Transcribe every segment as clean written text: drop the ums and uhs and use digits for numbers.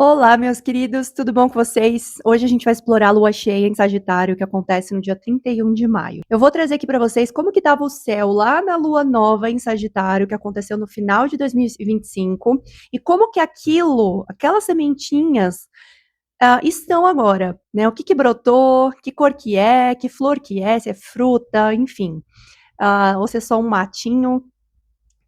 Olá, meus queridos, tudo bom com vocês? Hoje a gente vai explorar a lua cheia em Sagitário, que acontece no dia 31 de maio. Eu vou trazer aqui para vocês como que estava o céu lá na lua nova em Sagitário, que aconteceu no final de 2025, e como que aquelas sementinhas, estão agora, né? O que que brotou, que cor que flor que é, se é fruta, enfim. Ou se é só um matinho,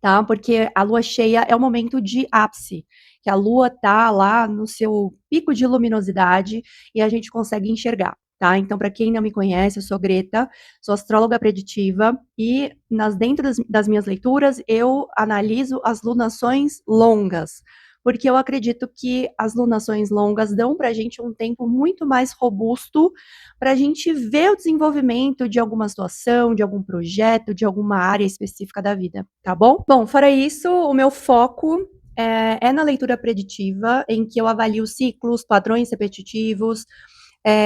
tá? Porque a lua cheia é o momento de ápice, que a lua tá lá no seu pico de luminosidade e a gente consegue enxergar, tá? Então, para quem não me conhece, eu sou Greta, sou astróloga preditiva e dentro das minhas leituras eu analiso as lunações longas. Porque eu acredito que as lunações longas dão para a gente um tempo muito mais robusto para a gente ver o desenvolvimento de alguma situação, de algum projeto, de alguma área específica da vida, tá bom? Bom, fora isso, o meu foco é na leitura preditiva, em que eu avalio ciclos, padrões repetitivos,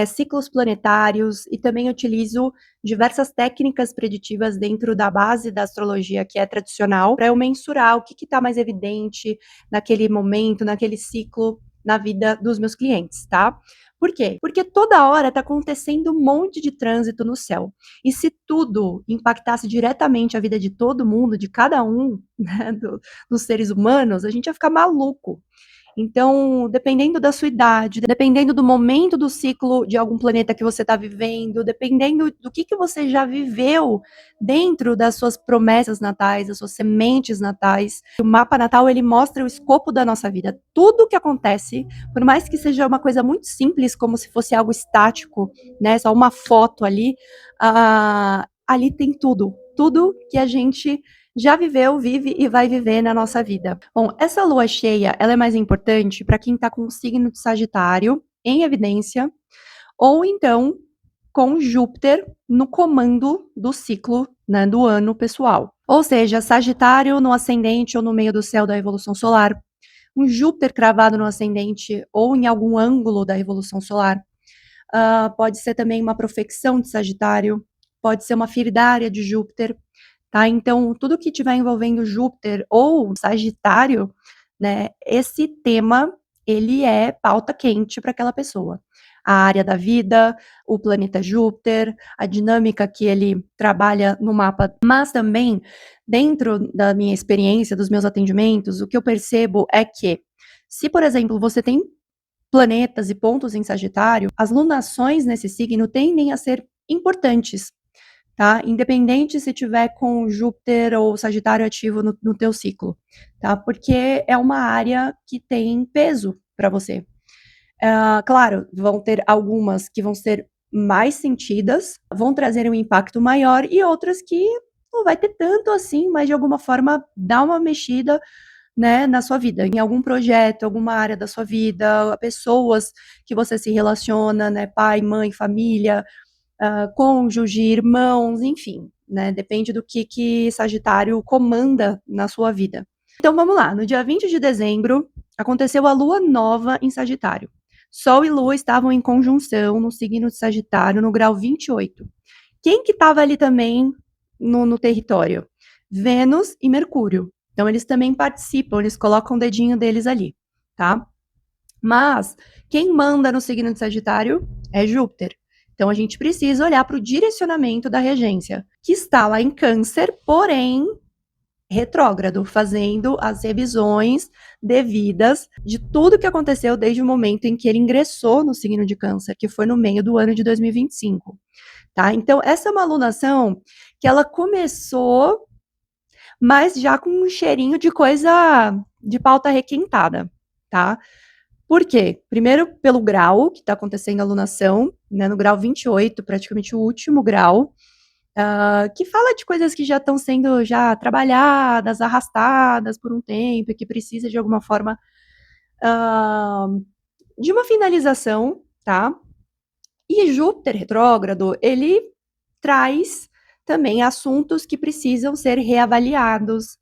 ciclos planetários e também utilizo diversas técnicas preditivas dentro da base da astrologia que é tradicional, para eu mensurar o que está mais evidente naquele momento, naquele ciclo, na vida dos meus clientes, tá? Por quê? Porque toda hora está acontecendo um monte de trânsito no céu. E se tudo impactasse diretamente a vida de todo mundo, de cada um, né, dos seres humanos, a gente ia ficar maluco. Então, dependendo da sua idade, dependendo do momento do ciclo de algum planeta que você está vivendo, dependendo do que você já viveu dentro das suas promessas natais, das suas sementes natais, o mapa natal ele mostra o escopo da nossa vida. Tudo que acontece, por mais que seja uma coisa muito simples, como se fosse algo estático, né, só uma foto ali, ali tem tudo que a gente já viveu, vive e vai viver na nossa vida. Bom, essa lua cheia, ela é mais importante para quem está com o signo de Sagitário em evidência, ou então com Júpiter no comando do ciclo, né, do ano pessoal. Ou seja, Sagitário no ascendente ou no meio do céu da revolução solar, um Júpiter cravado no ascendente ou em algum ângulo da revolução solar. Pode ser também uma profecção de Sagitário, pode ser uma firidária de Júpiter, tá? Então, tudo que tiver envolvendo Júpiter ou Sagitário, né, esse tema, ele é pauta quente para aquela pessoa. A área da vida, o planeta Júpiter, a dinâmica que ele trabalha no mapa, mas também, dentro da minha experiência, dos meus atendimentos, o que eu percebo é que, se, por exemplo, você tem planetas e pontos em Sagitário, as lunações nesse signo tendem a ser importantes, tá? Independente se tiver com Júpiter ou Sagitário ativo no teu ciclo, tá? Porque é uma área que tem peso para você. Claro, vão ter algumas que vão ser mais sentidas, vão trazer um impacto maior e outras que não vai ter tanto assim, mas de alguma forma dá uma mexida, né, na sua vida, em algum projeto, alguma área da sua vida, pessoas que você se relaciona, né, pai, mãe, família, cônjuge, irmãos, enfim, né? Depende do que Sagitário comanda na sua vida. Então vamos lá, no dia 20 de dezembro aconteceu a lua nova em Sagitário. Sol e Lua estavam em conjunção no signo de Sagitário, no grau 28. Quem que estava ali também no território? Vênus e Mercúrio. Então eles também participam, eles colocam o dedinho deles ali, tá? Mas quem manda no signo de Sagitário é Júpiter. Então a gente precisa olhar para o direcionamento da regência, que está lá em Câncer, porém retrógrado, fazendo as revisões devidas de tudo que aconteceu desde o momento em que ele ingressou no signo de Câncer, que foi no meio do ano de 2025, tá? Então essa é uma alunação que ela começou, mas já com um cheirinho de coisa de pauta requentada, tá? Por quê? Primeiro, pelo grau que está acontecendo a alunação, né, no grau 28, praticamente o último grau, que fala de coisas que já estão sendo já trabalhadas, arrastadas por um tempo, e que precisa de alguma forma de uma finalização, tá? E Júpiter retrógrado, ele traz também assuntos que precisam ser reavaliados,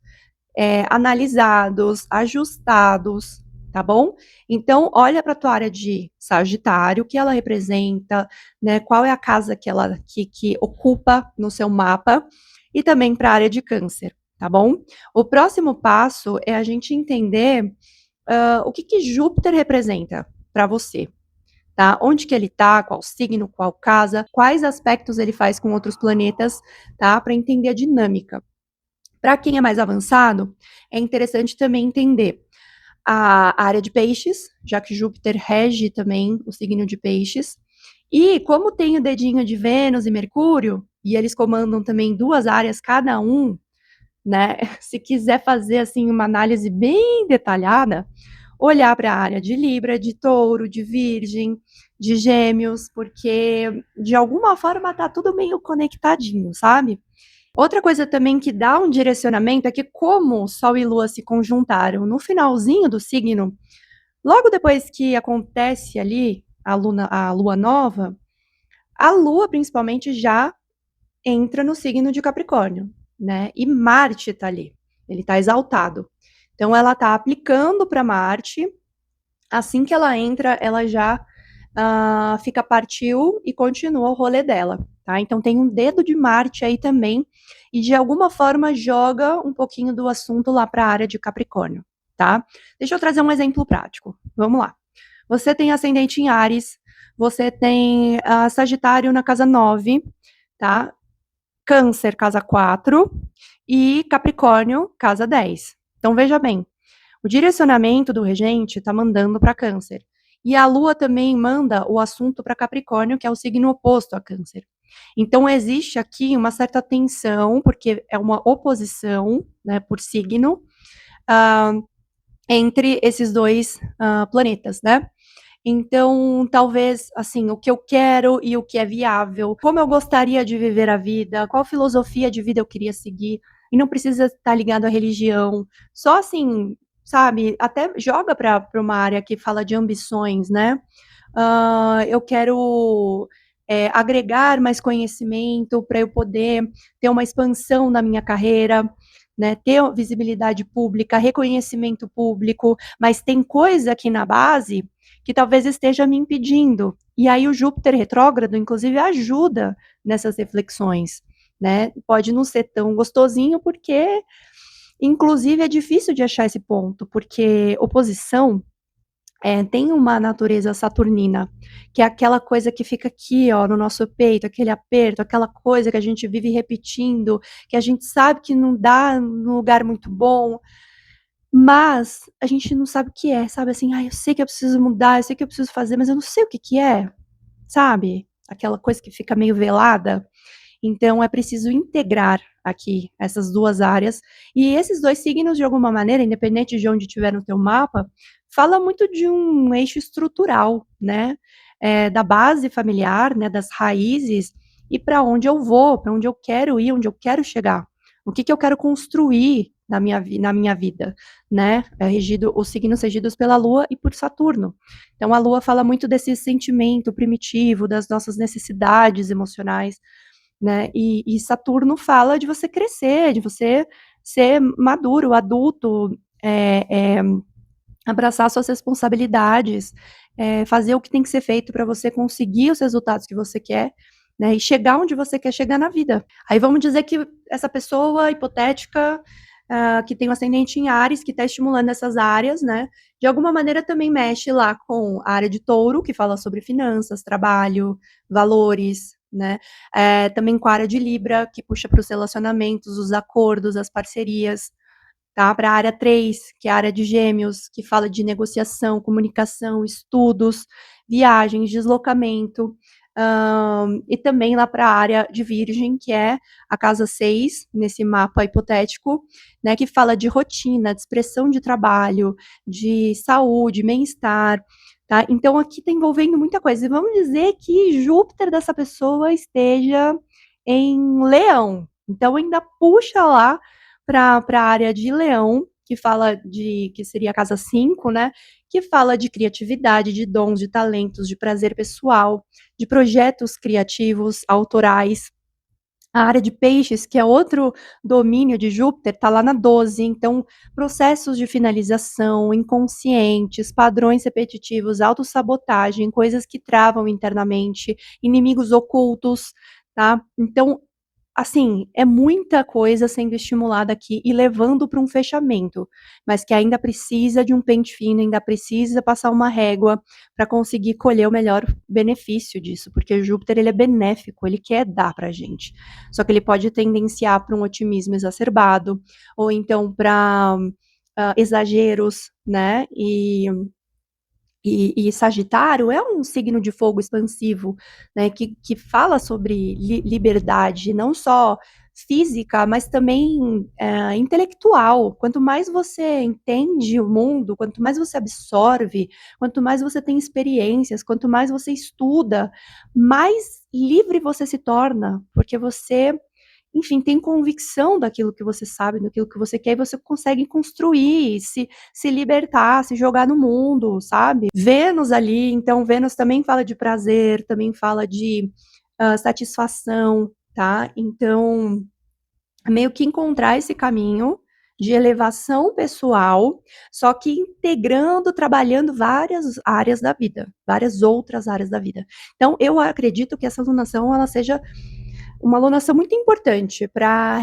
analisados, ajustados, tá bom? Então, olha para a tua área de Sagitário, o que ela representa, né? Qual é a casa que ela que ocupa no seu mapa, e também para a área de Câncer, tá bom? O próximo passo é a gente entender o que que Júpiter representa para você, tá? Onde que ele tá, qual signo, qual casa, quais aspectos ele faz com outros planetas, tá? Para entender a dinâmica. Para quem é mais avançado, é interessante também entender a área de peixes, já que Júpiter rege também o signo de peixes. E como tem o dedinho de Vênus e Mercúrio, e eles comandam também duas áreas cada um, né? Se quiser fazer assim uma análise bem detalhada, olhar para a área de Libra, de Touro, de Virgem, de Gêmeos, porque de alguma forma tá tudo meio conectadinho, sabe? Outra coisa também que dá um direcionamento é que como Sol e Lua se conjuntaram no finalzinho do signo, logo depois que acontece ali a Lua nova, a Lua principalmente já entra no signo de Capricórnio, né? E Marte está ali, ele está exaltado. Então ela está aplicando para Marte. Assim que ela entra, ela já fica partiu e continua o rolê dela, tá? Então tem um dedo de Marte aí também e de alguma forma joga um pouquinho do assunto lá para a área de Capricórnio, tá? Deixa eu trazer um exemplo prático. Vamos lá. Você tem ascendente em Áries, você tem Sagitário na casa 9, tá? Câncer, casa 4 e Capricórnio, casa 10. Então veja bem, o direcionamento do regente está mandando para Câncer. E a Lua também manda o assunto para Capricórnio, que é o signo oposto a Câncer. Então existe aqui uma certa tensão, porque é uma oposição, né, por signo, uh, entre esses dois planetas, né? Então, talvez, assim, o que eu quero e o que é viável, como eu gostaria de viver a vida, qual filosofia de vida eu queria seguir, e não precisa estar ligado à religião, só assim, sabe, até joga para uma área que fala de ambições, né? Eu quero agregar mais conhecimento para eu poder ter uma expansão na minha carreira, né, ter visibilidade pública, reconhecimento público, mas tem coisa aqui na base que talvez esteja me impedindo. E aí o Júpiter retrógrado, inclusive, ajuda nessas reflexões, né? Pode não ser tão gostosinho, porque, inclusive, é difícil de achar esse ponto, porque oposição tem uma natureza saturnina, que é aquela coisa que fica aqui, ó, no nosso peito, aquele aperto, aquela coisa que a gente vive repetindo, que a gente sabe que não dá num lugar muito bom, mas a gente não sabe o que é, sabe assim, eu sei que eu preciso mudar, eu sei que eu preciso fazer, mas eu não sei o que que é, sabe? Aquela coisa que fica meio velada. Então é preciso integrar aqui essas duas áreas. E esses dois signos, de alguma maneira, independente de onde estiver no teu mapa, fala muito de um eixo estrutural, né? Da base familiar, né? Das raízes e para onde eu vou, para onde eu quero ir, onde eu quero chegar. O que que eu quero construir na minha vida, né? Os signos regidos pela Lua e por Saturno. Então a Lua fala muito desse sentimento primitivo, das nossas necessidades emocionais, né? E Saturno fala de você crescer, de você ser maduro, adulto, abraçar suas responsabilidades, fazer o que tem que ser feito para você conseguir os resultados que você quer, né? E chegar onde você quer chegar na vida. Aí vamos dizer que essa pessoa hipotética que tem um ascendente em Áries, que está estimulando essas áreas, né? De alguma maneira também mexe lá com a área de Touro, que fala sobre finanças, trabalho, valores, né? Também com a área de Libra, que puxa para os relacionamentos, os acordos, as parcerias, tá? Para a área 3, que é a área de Gêmeos, que fala de negociação, comunicação, estudos, viagens, deslocamento. E também lá para a área de Virgem, que é a casa 6, nesse mapa hipotético, né, que fala de rotina, de expressão de trabalho, de saúde, bem-estar, tá? Então aqui está envolvendo muita coisa. E vamos dizer que Júpiter dessa pessoa esteja em Leão. Então ainda puxa lá para a área de Leão, que fala que seria a casa 5, né? Que fala de criatividade, de dons, de talentos, de prazer pessoal, de projetos criativos, autorais. A área de peixes, que é outro domínio de Júpiter, está lá na 12. Então, processos de finalização, inconscientes, padrões repetitivos, autossabotagem, coisas que travam internamente, inimigos ocultos, tá? Então, assim, é muita coisa sendo estimulada aqui e levando para um fechamento, mas que ainda precisa de um pente fino, ainda precisa passar uma régua para conseguir colher o melhor benefício disso, porque Júpiter ele é benéfico, ele quer dar para a gente. Só que ele pode tendenciar para um otimismo exacerbado, ou então para exageros, né? E Sagitário é um signo de fogo expansivo, né, que fala sobre liberdade, não só física, mas também intelectual. Quanto mais você entende o mundo, quanto mais você absorve, quanto mais você tem experiências, quanto mais você estuda, mais livre você se torna, porque você, enfim, tem convicção daquilo que você sabe, daquilo que você quer, e você consegue construir, se libertar, se jogar no mundo, sabe? Vênus ali, então Vênus também fala de prazer, também fala de satisfação, tá? Então, meio que encontrar esse caminho de elevação pessoal, só que integrando, trabalhando várias áreas da vida, várias outras áreas da vida. Então, eu acredito que essa alunação, ela seja uma alunação muito importante para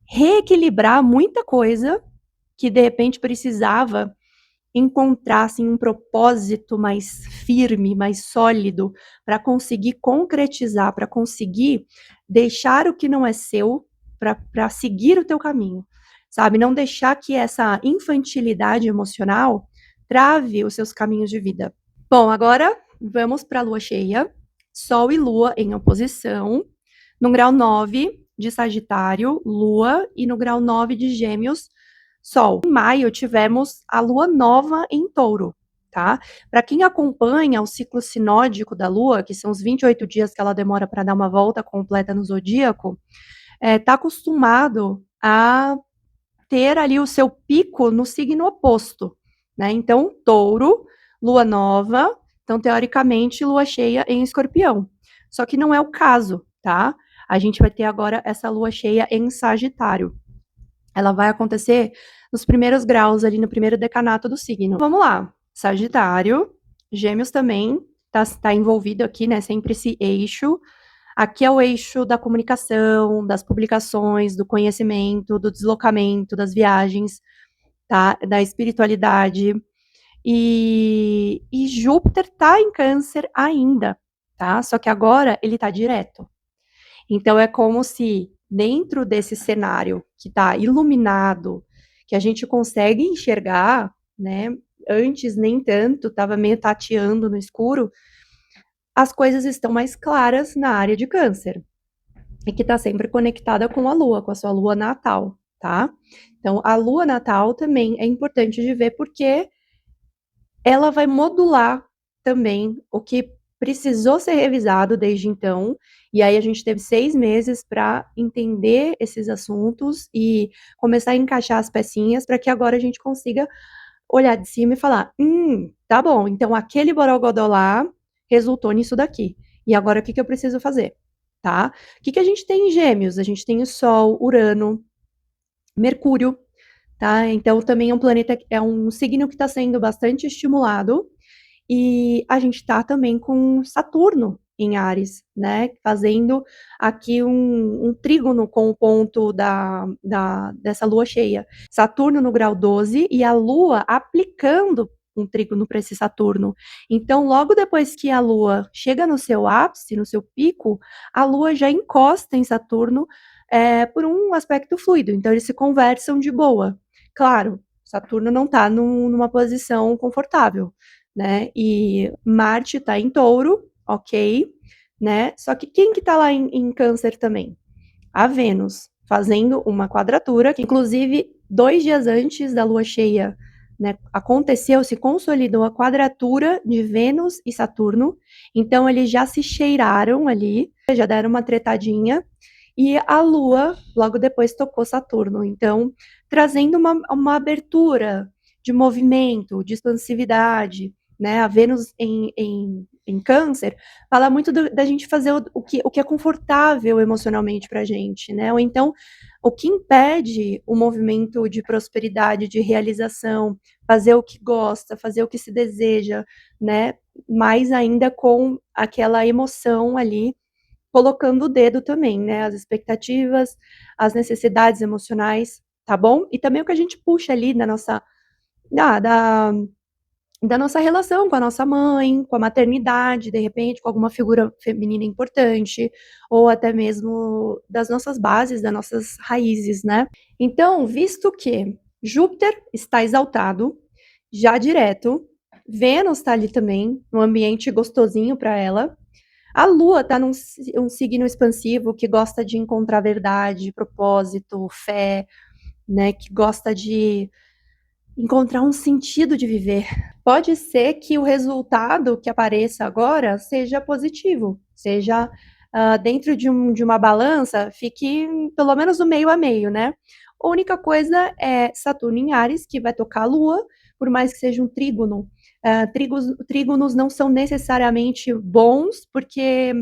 reequilibrar muita coisa que de repente precisava encontrar assim, um propósito mais firme, mais sólido, para conseguir concretizar, para conseguir deixar o que não é seu, para seguir o teu caminho, sabe? Não deixar que essa infantilidade emocional trave os seus caminhos de vida. Bom, agora vamos para a lua cheia, Sol e Lua em oposição, no grau 9 de Sagitário, Lua, e no grau 9 de Gêmeos, Sol. Em maio, tivemos a Lua nova em Touro, tá? Para quem acompanha o ciclo sinódico da Lua, que são os 28 dias que ela demora para dar uma volta completa no zodíaco, tá acostumado a ter ali o seu pico no signo oposto, né? Então, Touro, Lua nova, então, teoricamente, Lua cheia em Escorpião. Só que não é o caso, tá? A gente vai ter agora essa Lua cheia em Sagitário. Ela vai acontecer nos primeiros graus, ali no primeiro decanato do signo. Vamos lá. Sagitário, Gêmeos também tá envolvido aqui, né? Sempre esse eixo. Aqui é o eixo da comunicação, das publicações, do conhecimento, do deslocamento, das viagens, tá? Da espiritualidade. E Júpiter tá em Câncer ainda, tá? Só que agora ele tá direto. Então é como se dentro desse cenário que está iluminado, que a gente consegue enxergar, né? Antes nem tanto, estava meio tateando no escuro, as coisas estão mais claras na área de Câncer e que está sempre conectada com a Lua, com a sua Lua natal, tá? Então a Lua natal também é importante de ver porque ela vai modular também o que precisou ser revisado desde então, e aí a gente teve 6 meses para entender esses assuntos e começar a encaixar as pecinhas para que agora a gente consiga olhar de cima e falar: tá bom, então aquele borogodó lá resultou nisso daqui. E agora o que, que eu preciso fazer? Tá? O que, que a gente tem em Gêmeos? A gente tem o Sol, Urano, Mercúrio, tá? Então também é um planeta, é um signo que está sendo bastante estimulado, e a gente está também com Saturno em Áries, né? Fazendo aqui um trígono com o ponto dessa lua cheia. Saturno no grau 12 e a lua aplicando um trígono para esse Saturno. Então, logo depois que a lua chega no seu ápice, no seu pico, a lua já encosta em Saturno por um aspecto fluido. Então, eles se conversam de boa. Claro, Saturno não está numa posição confortável, né? E Marte está em Touro, ok, né? Só que quem que tá lá em Câncer também? A Vênus, fazendo uma quadratura, que inclusive 2 dias antes da lua cheia, né, aconteceu, se consolidou a quadratura de Vênus e Saturno, então eles já se cheiraram ali, já deram uma tretadinha, e a lua logo depois tocou Saturno, então trazendo uma abertura de movimento, de expansividade, né? A Vênus em Câncer fala muito da gente fazer o que é confortável emocionalmente para a gente, né? Ou então, o que impede o movimento de prosperidade, de realização, fazer o que gosta, fazer o que se deseja, né? Mais ainda com aquela emoção ali colocando o dedo também, né, as expectativas, as necessidades emocionais, tá bom? E também o que a gente puxa ali da da da nossa relação com a nossa mãe, com a maternidade, de repente, com alguma figura feminina importante, ou até mesmo das nossas bases, das nossas raízes, né. Então, visto que Júpiter está exaltado, já direto, Vênus está ali também, num ambiente gostosinho para ela, a Lua está um signo expansivo que gosta de encontrar verdade, propósito, fé, né, que gosta de encontrar um sentido de viver. Pode ser que o resultado que apareça agora seja positivo, seja, dentro de uma balança, fique pelo menos no meio a meio, né. A única coisa é Saturno em Áries, que vai tocar a Lua, por mais que seja um trígono, trígonos não são necessariamente bons, porque,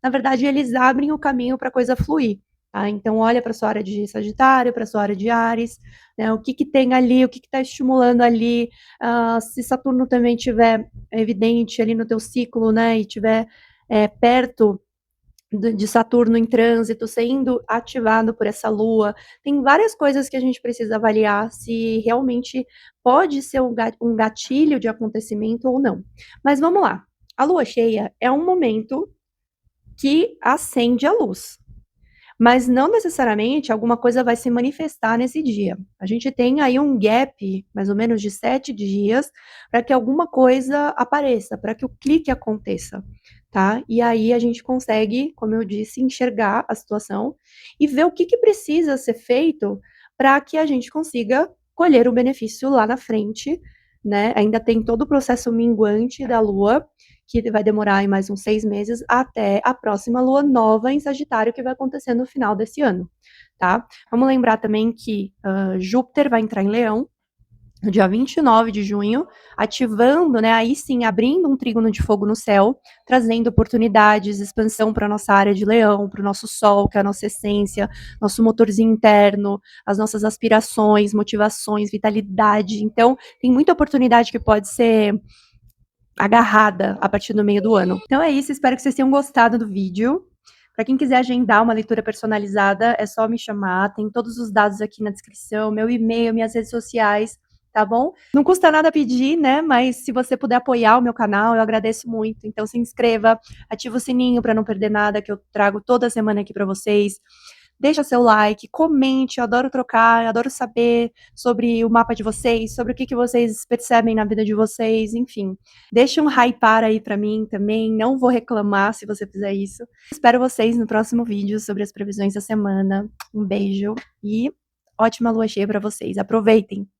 na verdade, eles abrem o caminho para a coisa fluir, tá. Então olha para sua área de Sagitário, para sua área de Áries, né, o que que tem ali, o que que está estimulando ali, se Saturno também tiver evidente ali no teu ciclo, né, e tiver perto de Saturno em trânsito, sendo ativado por essa Lua, tem várias coisas que a gente precisa avaliar se realmente pode ser um gatilho de acontecimento ou não. Mas vamos lá, a Lua cheia é um momento que acende a luz. Mas não necessariamente alguma coisa vai se manifestar nesse dia. A gente tem aí um gap, mais ou menos de 7 dias, para que alguma coisa apareça, para que o clique aconteça, tá? E aí a gente consegue, como eu disse, enxergar a situação e ver o que que precisa ser feito para que a gente consiga colher o benefício lá na frente, né? Ainda tem todo o processo minguante da Lua, que vai demorar aí mais uns 6 meses até a próxima lua nova em Sagitário, que vai acontecer no final desse ano, tá. Vamos lembrar também que, Júpiter vai entrar em Leão, no dia 29 de junho, ativando, né, aí sim, abrindo um trígono de fogo no céu, trazendo oportunidades, expansão para nossa área de Leão, para o nosso Sol, que é a nossa essência, nosso motorzinho interno, as nossas aspirações, motivações, vitalidade. Então, tem muita oportunidade que pode ser agarrada a partir do meio do ano. Então é isso, espero que vocês tenham gostado do vídeo. Para quem quiser agendar uma leitura personalizada, é só me chamar, tem todos os dados aqui na descrição, meu e-mail, minhas redes sociais, tá bom? Não custa nada pedir, né? Mas se você puder apoiar o meu canal, eu agradeço muito. Então se inscreva, ativa o sininho para não perder nada que eu trago toda semana aqui para vocês. Deixa seu like, comente, eu adoro trocar, eu adoro saber sobre o mapa de vocês, sobre o que que vocês percebem na vida de vocês, enfim. Deixa um hypar aí pra mim também, não vou reclamar se você fizer isso. Espero vocês no próximo vídeo sobre as previsões da semana. Um beijo e ótima lua cheia pra vocês. Aproveitem!